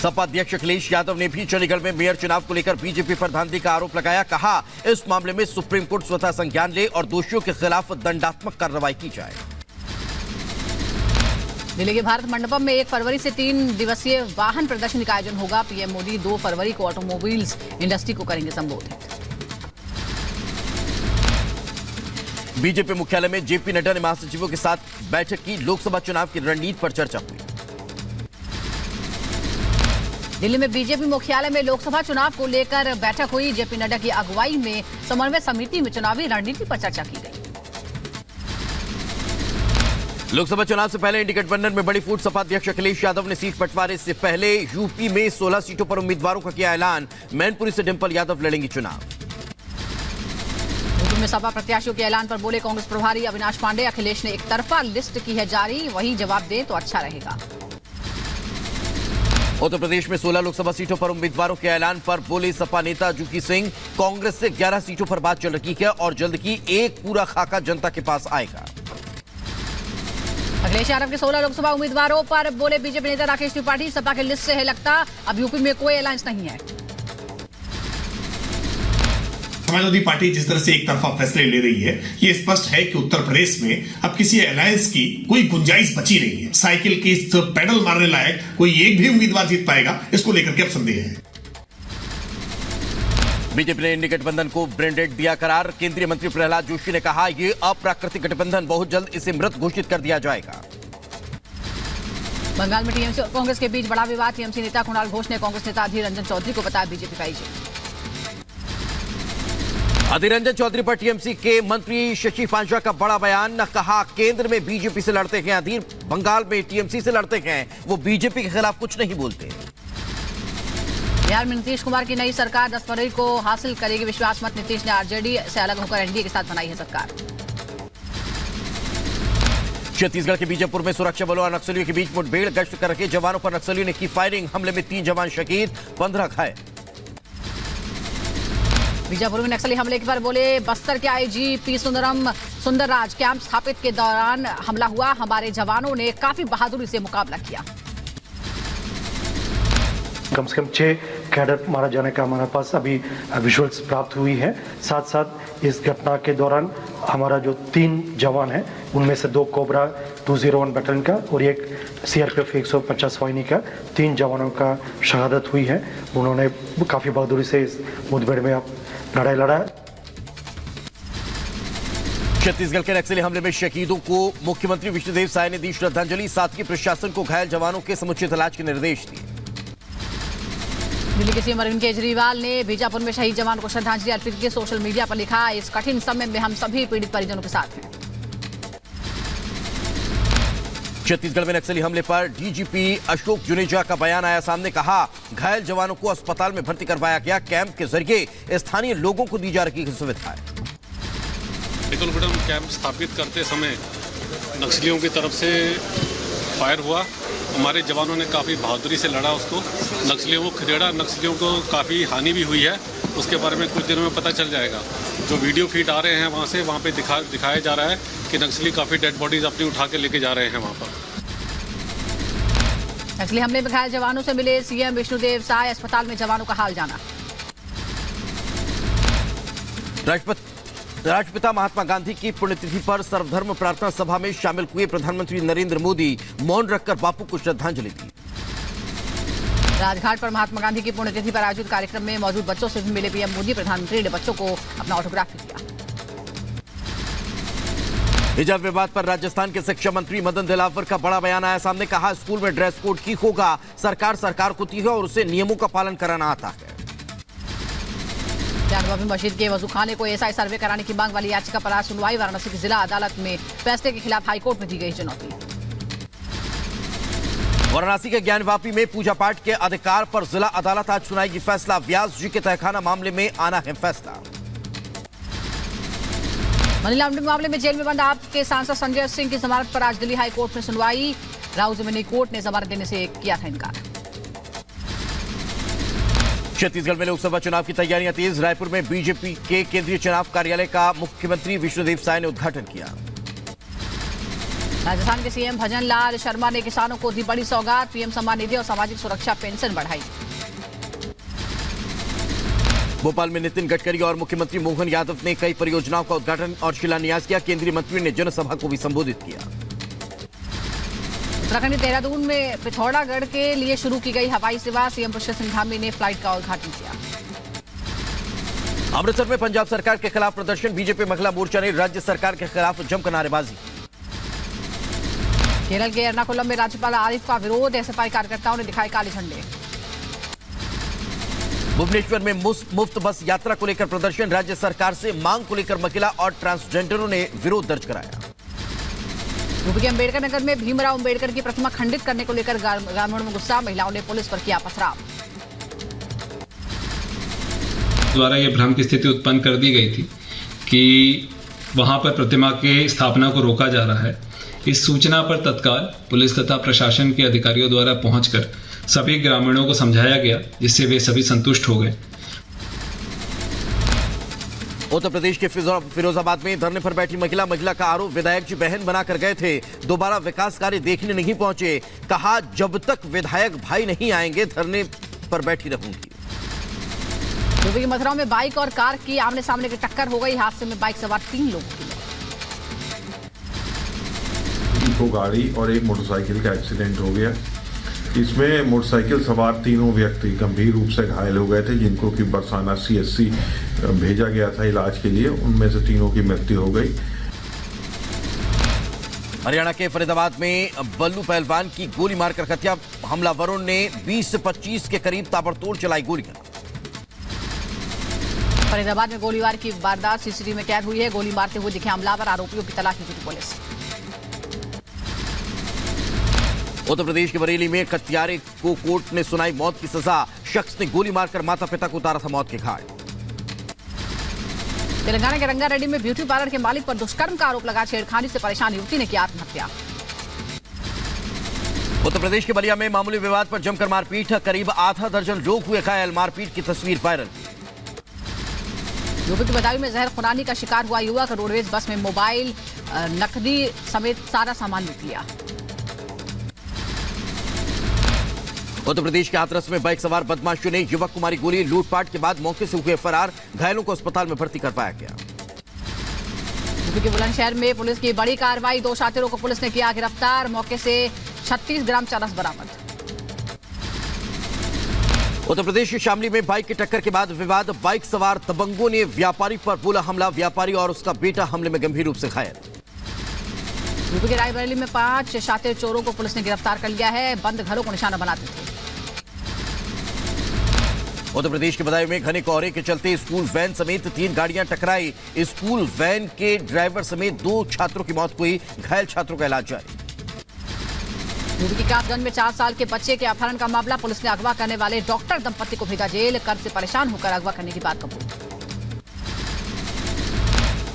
सपा अध्यक्ष अखिलेश यादव ने भी चंडीगढ़ में मेयर चुनाव को लेकर बीजेपी पर धांधली का आरोप लगाया। कहा, इस मामले में सुप्रीम कोर्ट स्वतः संज्ञान ले और दोषियों के खिलाफ दंडात्मक कार्रवाई की जाए। दिल्ली के भारत मंडपम में 1 फरवरी से 3 दिवसीय वाहन प्रदर्शनी का आयोजन होगा। पीएम मोदी 2 फरवरी को ऑटोमोबाइल्स इंडस्ट्री को करेंगे संबोधित। बीजेपी मुख्यालय में जेपी नड्डा ने महासचिवों के साथ बैठक की। लोकसभा चुनाव की रणनीति पर चर्चा हुई। दिल्ली में बीजेपी मुख्यालय में लोकसभा चुनाव को लेकर बैठक हुई। जेपी नड्डा की अगुवाई में समन्वय समिति में चुनावी रणनीति पर चर्चा की गई। लोकसभा चुनाव से पहले इंडी गठबंधन में बड़ी फूट। सपा अध्यक्ष अखिलेश यादव ने सीट बंटवारे से पहले यूपी में 16 सीटों पर उम्मीदवारों का किया ऐलान। मैनपुरी से डिंपल यादव लड़ेंगी चुनाव। यूपी में सपा प्रत्याशियों के ऐलान पर बोले कांग्रेस प्रभारी अविनाश पांडे। अखिलेश ने एक तरफा लिस्ट की है जारी, वही जवाब दें तो अच्छा रहेगा। उत्तर प्रदेश में 16 लोकसभा सीटों पर उम्मीदवारों के ऐलान पर बोले सपा नेता जुकी सिंह। कांग्रेस से 11 सीटों पर बात चल रही है और जल्द ही एक पूरा खाका जनता के पास आएगा। अखिलेश यादव के 16 लोकसभा उम्मीदवारों पर बोले बीजेपी नेता राकेश त्रिपाठी। सपा के लिस्ट से है लगता अब यूपी में कोई अलायंस नहीं है। समाजवादी पार्टी जिस तरह से एक तरफा फैसले ले रही है, ये स्पष्ट है कि उत्तर प्रदेश में अब किसी अलायंस की कोई गुंजाइश बची नहीं है। साइकिल की पैडल मारने लायक कोई एक भी उम्मीदवार जीत पाएगा, इसको लेकर के अब संदेह है। बीजेपी ने इंडी गठबंधन को ब्रेंडेड दिया करार। केंद्रीय मंत्री प्रहलाद जोशी ने कहा, यह अप्राकृतिक गठबंधन, बहुत जल्द इसे मृत घोषित कर दिया जाएगा। बंगाल में टीएमसी और कांग्रेस के बीच बड़ा विवाद। टीएमसी नेता कुणाल घोष ने कांग्रेस नेता अधीर रंजन चौधरी को बताया बीजेपी का एजेंट। अधीर रंजन चौधरी पर टीएमसी के मंत्री शशि पांचा का बड़ा बयान। कहा, केंद्र में बीजेपी से लड़ते हैं अधीर, बंगाल में टीएमसी से लड़ते हैं, वो बीजेपी के खिलाफ कुछ नहीं बोलते। बिहार में नीतीश कुमार की नई सरकार 10 फरवरी को हासिल करेगी विश्वास मत। नीतीश ने आरजेडी से अलग होकर एनडीए के साथ बनाई है सरकार। छत्तीसगढ़ के बीजापुर में सुरक्षा बलों और नक्सलियों के बीच मुठभेड़। गश्त कर रखे जवानों पर नक्सलियों ने की फायरिंग। हमले में 3 जवान शहीद, 15 घायल। बीजापुर में नक्सली हमले के पर बोले बस्तर के आईजी पी सुंदरराज। कैंप स्थापित के दौरान हमला हुआ, हमारे जवानों ने काफी बहादुरी से मुकाबला किया। कम से कम 6 कैडर मारा जाने का हमारे पास अभी विजुअल्स प्राप्त हुई है। साथ साथ इस घटना के दौरान हमारा जो 3 जवान हैं, उनमें से 2 कोबरा 201 बैटलियन का और एक सीआरपीएफ 150 वाहिनी का 3 जवानों का शहादत हुई है। उन्होंने काफ़ी बहादुरी से इस मुठभेड़ में लड़ाई लड़ा। छत्तीसगढ़ के नक्सली हमले में शहीदों को मुख्यमंत्री विष्णुदेव साय ने दी श्रद्धांजलि। साथ ही प्रशासन को घायल जवानों के समुचित इलाज के निर्देश दिए। दिल्ली के सीएम अरविंद केजरीवाल ने बीजापुर में शहीद जवान को श्रद्धांजलि अर्पित की। सोशल मीडिया पर लिखा, इस कठिन समय में हम सभी पीड़ित परिजनों के साथ हैं। छत्तीसगढ़ में नक्सली हमले पर डीजीपी अशोक जुनेजा का बयान आया सामने। कहा, घायल जवानों को अस्पताल में भर्ती करवाया गया। कैंप के जरिए स्थानीय लोगों को दी जा रही सुविधाएं। कैंप स्थापित करते समय नक्सलियों की तरफ से फायर हुआ। हमारे जवानों ने काफ़ी बहादुरी से लड़ा उसको। नक्सलियों को खदेड़ा, नक्सलियों को काफ़ी हानि भी हुई है। उसके बारे में कुछ दिनों में पता चल जाएगा। जो वीडियो फीड आ रहे हैं वहाँ पे दिखाया जा रहा है कि नक्सली काफ़ी डेड बॉडीज अपनी उठा के लेके जा रहे हैं वहाँ पर। नक्सली हमले में घायल जवानों से मिले सीएम विष्णुदेव साय। अस्पताल में जवानों का हाल जाना। राष्ट्रपिता महात्मा गांधी की पुण्यतिथि पर सर्वधर्म प्रार्थना सभा में शामिल हुए प्रधानमंत्री नरेंद्र मोदी। मौन रखकर बापू को श्रद्धांजलि दी। राजघाट पर महात्मा गांधी की पुण्यतिथि पर आयोजित कार्यक्रम में मौजूद बच्चों से भी मिले पीएम मोदी। प्रधानमंत्री ने बच्चों को अपना ऑटोग्राफ दिया। हिजाब विवाद पर राजस्थान के शिक्षा मंत्री मदन दिलावर का बड़ा बयान आया सामने। कहा, स्कूल में ड्रेस कोड ठीक होगा, सरकार होती है और उसे नियमों का पालन कराना आता है। जानवी मस्जिद के वजूखाने को एसआई सर्वे कराने की मांग वाली याचिका पर आज सुनवाई। वाराणसी की जिला अदालत में फैसले के खिलाफ हाईकोर्ट में दी गई चुनौती। वाराणसी के ज्ञानवापी में पूजा पाठ के अधिकार पर जिला अदालत आज सुनाएगी फैसला। व्यास जी के तहखाना मामले में आना है फैसला। मनी लॉन्ड्रिंग मामले में जेल में बंद आप के सांसद संजय सिंह की जमानत पर आज दिल्ली हाईकोर्ट में सुनवाई। राउ जमीनी कोर्ट ने जमानत देने से किया था इनकार। छत्तीसगढ़ में लोकसभा चुनाव की तैयारियां तेज। रायपुर में बीजेपी के केंद्रीय चुनाव कार्यालय का मुख्यमंत्री विष्णुदेव साय ने उद्घाटन किया। राजस्थान के सीएम भजन लाल शर्मा ने किसानों को दी बड़ी सौगात, पीएम सम्मान निधि और सामाजिक सुरक्षा पेंशन बढ़ाई। भोपाल में नितिन गडकरी और मुख्यमंत्री मोहन यादव ने कई परियोजनाओं का उद्घाटन और शिलान्यास किया। केंद्रीय मंत्री ने जनसभा को भी संबोधित किया। उत्तराखंड के देहरादून में पिथौरागढ़ के लिए शुरू की गई हवाई सेवा, सीएम पुष्कर सिंह धामी ने फ्लाइट का उद्घाटन किया। अमृतसर में पंजाब सरकार के खिलाफ प्रदर्शन, बीजेपी महिला मोर्चा ने राज्य सरकार के खिलाफ जमकर नारेबाजी। केरल के एर्नाकुलम में राज्यपाल आरिफ का विरोध, एसएफआई कार्यकर्ताओं ने दिखाए काले झंडे। भुवनेश्वर में मुफ्त बस यात्रा को लेकर प्रदर्शन, राज्य सरकार से मांग को लेकर महिला और ट्रांसजेंडरों ने विरोध दर्ज कराया। यूपी के अंबेडकर नगर में भीमराव अंबेडकर की प्रतिमा खंडित करने को लेकर ग्रामीणों में गुस्सा, महिलाओं ने पुलिस पर किया पथराव। द्वारा यह भ्रम की स्थिति उत्पन्न कर दी गई थी कि वहां पर प्रतिमा के स्थापना को रोका जा रहा है। इस सूचना पर तत्काल पुलिस तथा प्रशासन के अधिकारियों द्वारा पहुंचकर सभी ग्रामीणों को समझाया गया, जिससे वे सभी संतुष्ट हो गए। उत्तर प्रदेश के फिरोजाबाद में धरने पर बैठी महिला का आरोप, विधायक जी बहन बनाकर गए थे, दोबारा विकास कार्य देखने नहीं पहुंचे। कहा जब तक विधायक भाई नहीं आएंगे धरने पर बैठी रहूंगी। यूपी की मथुरा में बाइक और कार की आमने सामने की टक्कर हो गई, हादसे में बाइक सवार 3 लोगों की मौत। इको गाड़ी और एक मोटरसाइकिल का एक्सीडेंट हो गया। इसमें मोटरसाइकिल सवार तीनों व्यक्ति गंभीर रूप से घायल हो गए थे, जिनको कि बरसाना CSC भेजा गया था इलाज के लिए। उनमें से तीनों की मृत्यु हो गई। हरियाणा के फरीदाबाद में बल्लू पहलवान की गोली मारकर हत्या, हमलावरों ने 20 से 25 के करीब ताबड़तोड़ चलाई गोलियां। फरीदाबाद में गोलीबार की वारदात सीसीटीवी में कैद हुई है, गोली मारते हुए दिखे हमलावर, आरोपियों की तलाश में जुटी पुलिस। उत्तर प्रदेश के बरेली में कत्यारे को कोर्ट ने सुनाई मौत की सजा, शख्स ने गोली मारकर माता पिता को उतारा था मौत के घाट। तेलंगाना के रंगारेड्डी में ब्यूटी पार्लर के मालिक पर दुष्कर्म का आरोप लगा, छेड़खानी से परेशान युवती ने की आत्महत्या। उत्तर प्रदेश के बलिया में मामूली विवाद पर जमकर मारपीट, करीब आधा दर्जन लोग हुए घायल, मारपीट की तस्वीर वायरल। यूपी के बदायूं में जहर खुरानी का शिकार हुआ युवक, रोडवेज बस में मोबाइल, नकदी समेत सारा सामान लूट लिया। उत्तर प्रदेश के हाथरस में बाइक सवार बदमाशों ने युवक को मारी गोली, लूटपाट के बाद मौके से हुए फरार, घायलों को अस्पताल में भर्ती करवाया गया। यूपी के बुलंदशहर में पुलिस की बड़ी कार्रवाई, 2 शातिरों को पुलिस ने किया गिरफ्तार, मौके से 36 ग्राम चरस बरामद। उत्तर प्रदेश के शामली में बाइक की टक्कर के बाद विवाद, बाइक सवार दबंगों ने व्यापारी पर बोला हमला, व्यापारी और उसका बेटा हमले में गंभीर रूप से घायल। यूपी के रायबरेली में 5 शातिर चोरों को पुलिस ने गिरफ्तार कर लिया है, बंद घरों को निशाना बनाते थे। उत्तर प्रदेश के बदायूं में घने कोहरे के चलते स्कूल वैन समेत 3 गाड़ियां टकराई, स्कूल वैन के ड्राइवर समेत 2 छात्रों की मौत हुई, घायल छात्रों का इलाज जारी। यूपी के कासगंज में 4 साल के बच्चे के अपहरण का मामला, पुलिस ने अगवा करने वाले डॉक्टर दंपति को भेजा जेल, कर्ज से परेशान होकर अगवा करने की बात कबूल।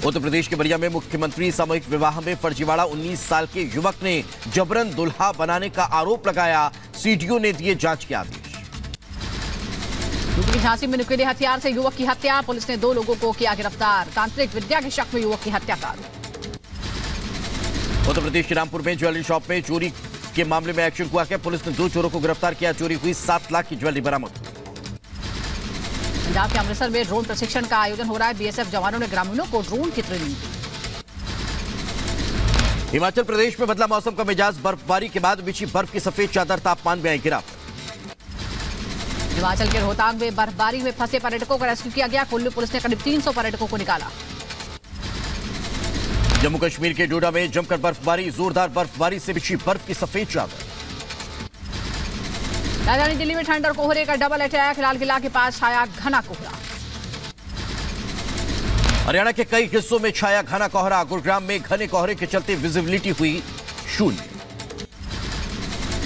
उत्तर प्रदेश के बलिया में मुख्यमंत्री सामूहिक विवाह में फर्जीवाड़ा, 19 साल के युवक ने जबरन दुल्हा बनाने का आरोप लगाया, सीडीओ ने दिए जांच के आदेश। यूपी की झांसी में नुकीले हथियार से युवक की हत्या, पुलिस ने 2 लोगों को किया गिरफ्तार, तांत्रिक विद्या के शक में युवक की हत्या का आरोप। उत्तर प्रदेश के रामपुर में ज्वेलरी शॉप में चोरी के मामले में एक्शन हुआ, पुलिस ने 2 चोरों को गिरफ्तार किया, चोरी हुई 7 लाख की ज्वेलरी बरामद हुई। पंजाब के अमृतसर में ड्रोन प्रशिक्षण का आयोजन हो रहा है, बीएसएफ जवानों ने ग्रामीणों को ड्रोन की ट्रेनिंग दी। हिमाचल प्रदेश में बदला मौसम का मिजाज, बर्फबारी के बाद बिछी बर्फ की सफेद चादर, तापमान में आई गिरावट। हिमाचल के रोहतांग में बर्फबारी में फंसे पर्यटकों को रेस्क्यू किया गया, कुल्लू पुलिस ने करीब 300 पर्यटकों को निकाला। जम्मू कश्मीर के डोडा में जमकर बर्फबारी, जोरदार बर्फबारी से बिछी बर्फ की सफेद चादर। राजधानी दिल्ली में ठंड और कोहरे का डबल अटैक, लाल किला के पास छाया घना कोहरा। हरियाणा के कई हिस्सों में छाया घना कोहरा, गुरुग्राम में घने कोहरे के चलते विजिबिलिटी हुई 0।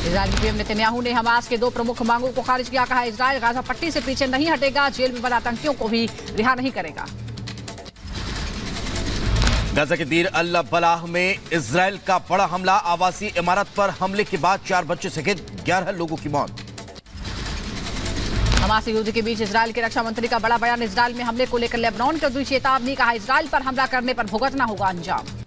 इजरायल के पीएम नेतन्याहू ने हमास के 2 प्रमुख मांगों को खारिज किया, कहा इजरायल गाजा पट्टी से पीछे नहीं हटेगा, जेल में बंद आतंकियों को भी रिहा नहीं करेगा। गाजा के दीर अल बलाह में इजरायल का बड़ा हमला, आवासीय इमारत पर हमले के बाद 4 बच्चे सहित 11 लोगों की मौत। हमास युद्ध के बीच इजरायल के रक्षा मंत्री का बड़ा बयान, इजरायल में हमले को लेकर लेबनान को दी चेतावनी, कहा इजरायल पर हमला करने पर भुगतना होगा अंजाम।